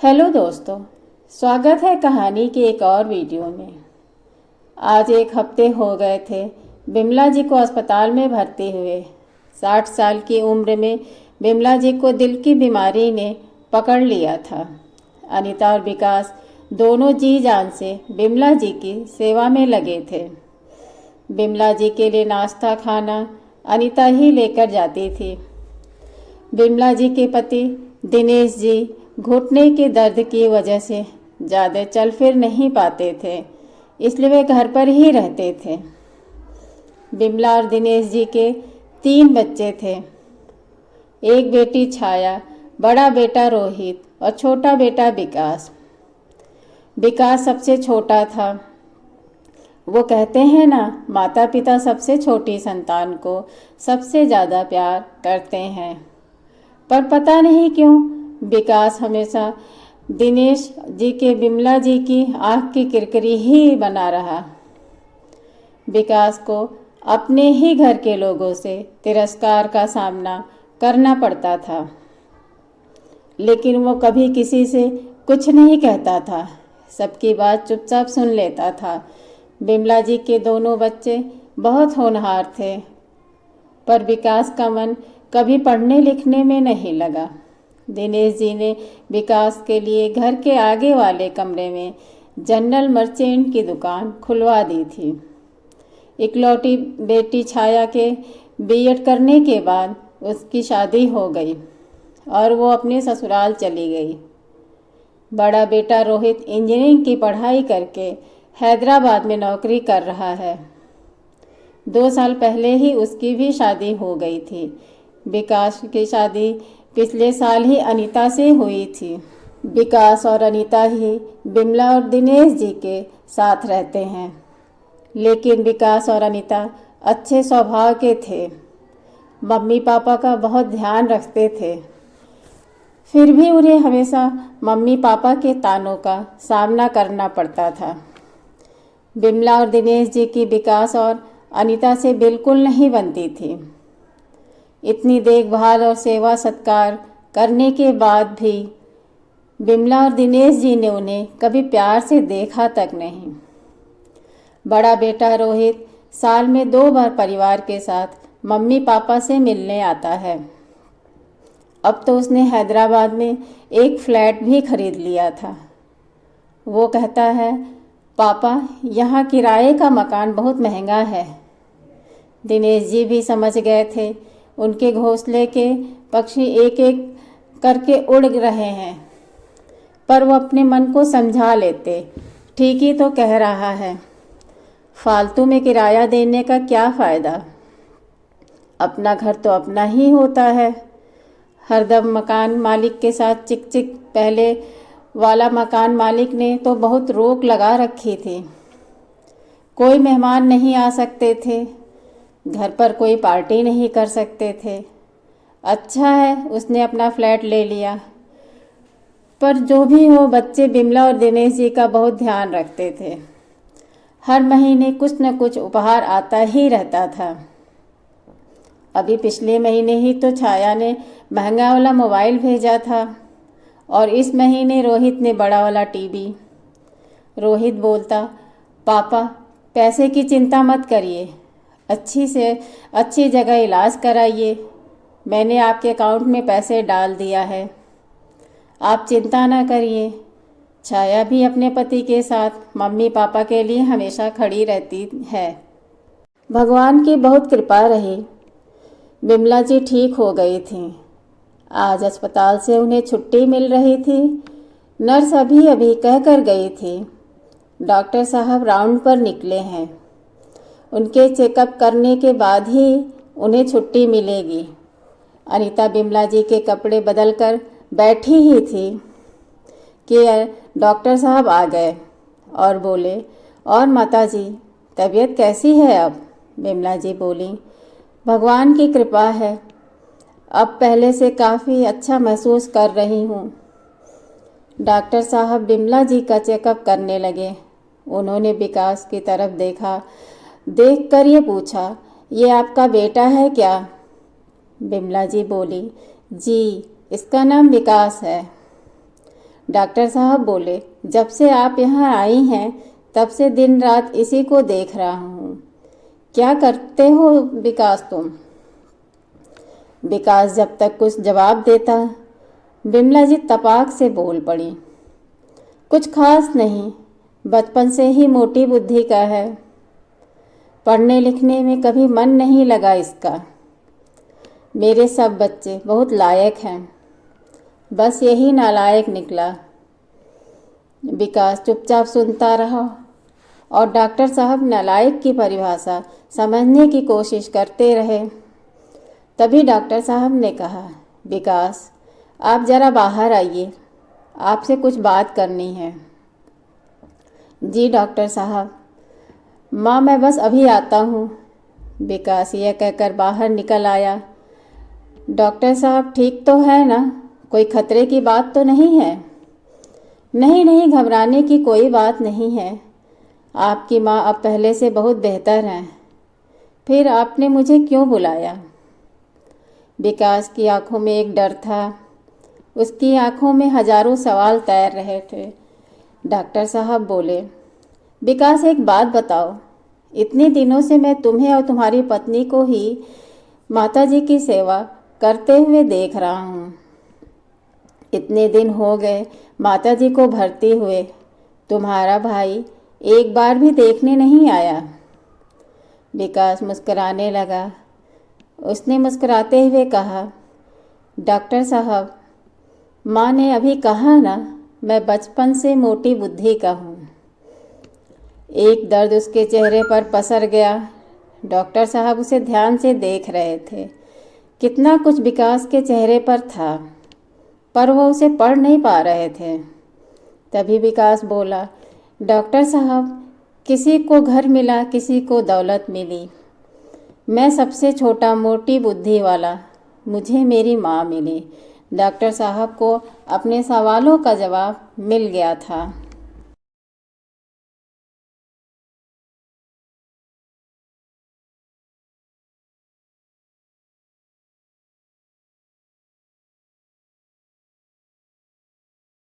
Hello दोस्तों, स्वागत है कहानी के एक और वीडियो में। आज एक हफ्ते हो गए थे बिमला जी को अस्पताल में भर्ती हुए। 60 साल की उम्र में बिमला जी को दिल की बीमारी ने पकड़ लिया था। अनीता और विकास दोनों जी जान से बिमला जी की सेवा में लगे थे। बिमला जी के लिए नाश्ता खाना अनीता ही लेकर जाती थी। बिमला जी के पति दिनेश जी घुटने के दर्द की वजह से ज़्यादा चल फिर नहीं पाते थे, इसलिए वे घर पर ही रहते थे। बिमला और दिनेश जी के 3 बच्चे थे। एक बेटी छाया, बड़ा बेटा रोहित और छोटा बेटा विकास। विकास सबसे छोटा था। वो कहते हैं ना, माता पिता सबसे छोटी संतान को सबसे ज़्यादा प्यार करते हैं, पर पता नहीं क्यों विकास हमेशा दिनेश जी के बिमला जी की आँख की किरकिरी ही बना रहा। विकास को अपने ही घर के लोगों से तिरस्कार का सामना करना पड़ता था, लेकिन वो कभी किसी से कुछ नहीं कहता था, सबकी बात चुपचाप सुन लेता था। बिमला जी के दोनों बच्चे बहुत होनहार थे, पर विकास का मन कभी पढ़ने लिखने में नहीं लगा। दिनेश जी ने विकास के लिए घर के आगे वाले कमरे में जनरल मर्चेंट की दुकान खुलवा दी थी। इकलौती बेटी छाया के बीएड करने के बाद उसकी शादी हो गई और वो अपने ससुराल चली गई। बड़ा बेटा रोहित इंजीनियरिंग की पढ़ाई करके हैदराबाद में नौकरी कर रहा है। 2 साल पहले ही उसकी भी शादी हो गई थी। विकास की शादी पिछले साल ही अनीता से हुई थी। विकास और अनीता ही बिमला और दिनेश जी के साथ रहते हैं, लेकिन विकास और अनीता अच्छे स्वभाव के थे, मम्मी पापा का बहुत ध्यान रखते थे। फिर भी उन्हें हमेशा मम्मी पापा के तानों का सामना करना पड़ता था। बिमला और दिनेश जी की विकास और अनीता से बिल्कुल नहीं बनती थी। इतनी देखभाल और सेवा सत्कार करने के बाद भी बिमला और दिनेश जी ने उन्हें कभी प्यार से देखा तक नहीं। बड़ा बेटा रोहित साल में 2 बार परिवार के साथ मम्मी पापा से मिलने आता है। अब तो उसने हैदराबाद में एक फ्लैट भी खरीद लिया था। वो कहता है, पापा यहाँ किराए का मकान बहुत महंगा है। दिनेश जी भी समझ गए थे उनके घोंसले के पक्षी एक एक करके उड़ रहे हैं, पर वो अपने मन को समझा लेते, ठीक ही तो कह रहा है, फालतू में किराया देने का क्या फ़ायदा, अपना घर तो अपना ही होता है। हरदम मकान मालिक के साथ चिक चिक। पहले वाला मकान मालिक ने तो बहुत रोक लगा रखी थी, कोई मेहमान नहीं आ सकते थे, घर पर कोई पार्टी नहीं कर सकते थे। अच्छा है उसने अपना फ्लैट ले लिया, पर जो भी हो बच्चे बिमला और दिनेश जी का बहुत ध्यान रखते थे। हर महीने कुछ न कुछ उपहार आता ही रहता था। अभी पिछले महीने ही तो छाया ने महंगा वाला मोबाइल भेजा था और इस महीने रोहित ने बड़ा वाला टीवी। रोहित बोलता, पापा पैसे की चिंता मत करिए, अच्छी से अच्छी जगह इलाज कराइए, मैंने आपके अकाउंट में पैसे डाल दिया है, आप चिंता ना करिए। छाया भी अपने पति के साथ मम्मी पापा के लिए हमेशा खड़ी रहती है। भगवान की बहुत कृपा रही, बिमला जी ठीक हो गई थी। आज अस्पताल से उन्हें छुट्टी मिल रही थी। नर्स अभी अभी कह कर गई थी, डॉक्टर साहब राउंड पर निकले हैं, उनके चेकअप करने के बाद ही उन्हें छुट्टी मिलेगी। अनीता बिमला जी के कपड़े बदलकर बैठी ही थी कि डॉक्टर साहब आ गए और बोले, और माता जी तबीयत कैसी है अब? बिमला जी बोली, भगवान की कृपा है, अब पहले से काफ़ी अच्छा महसूस कर रही हूँ। डॉक्टर साहब बिमला जी का चेकअप करने लगे। उन्होंने विकास की तरफ देखा, देखकर ये पूछा, ये आपका बेटा है क्या? बिमला जी बोली, जी, इसका नाम विकास है। डॉक्टर साहब बोले, जब से आप यहाँ आई हैं तब से दिन रात इसी को देख रहा हूँ। क्या करते हो विकास तुम? विकास जब तक कुछ जवाब देता, बिमला जी तपाक से बोल पड़ी, कुछ खास नहीं, बचपन से ही मोटी बुद्धि का है। पढ़ने लिखने में कभी मन नहीं लगा इसका। मेरे सब बच्चे बहुत लायक हैं, बस यही नालायक निकला। विकास चुपचाप सुनता रहा और डॉक्टर साहब नालायक की परिभाषा समझने की कोशिश करते रहे। तभी डॉक्टर साहब ने कहा, विकास आप ज़रा बाहर आइए, आपसे कुछ बात करनी है। जी डॉक्टर साहब। माँ मैं बस अभी आता हूँ। विकास यह कहकर बाहर निकल आया। डॉक्टर साहब ठीक तो है ना? कोई खतरे की बात तो नहीं है? नहीं नहीं, घबराने की कोई बात नहीं है। आपकी माँ अब पहले से बहुत बेहतर हैं। फिर आपने मुझे क्यों बुलाया? विकास की आंखों में एक डर था, उसकी आंखों में हजारों सवाल तैर रहे थे। डॉक्टर साहब बोले, विकास एक बात बताओ, इतने दिनों से मैं तुम्हें और तुम्हारी पत्नी को ही माताजी की सेवा करते हुए देख रहा हूँ। इतने दिन हो गए माताजी को भर्ती हुए, तुम्हारा भाई एक बार भी देखने नहीं आया। विकास मुस्कुराने लगा। उसने मुस्कुराते हुए कहा, डॉक्टर साहब, माँ ने अभी कहा ना, मैं बचपन से मोटी बुद्धि का हूँ। एक दर्द उसके चेहरे पर पसर गया। डॉक्टर साहब उसे ध्यान से देख रहे थे। कितना कुछ विकास के चेहरे पर था, पर वह उसे पढ़ नहीं पा रहे थे। तभी विकास बोला, डॉक्टर साहब, किसी को घर मिला, किसी को दौलत मिली। मैं सबसे छोटा मोटी बुद्धि वाला, मुझे मेरी माँ मिली। डॉक्टर साहब को अपने सवालों का जवाब मिल गया था।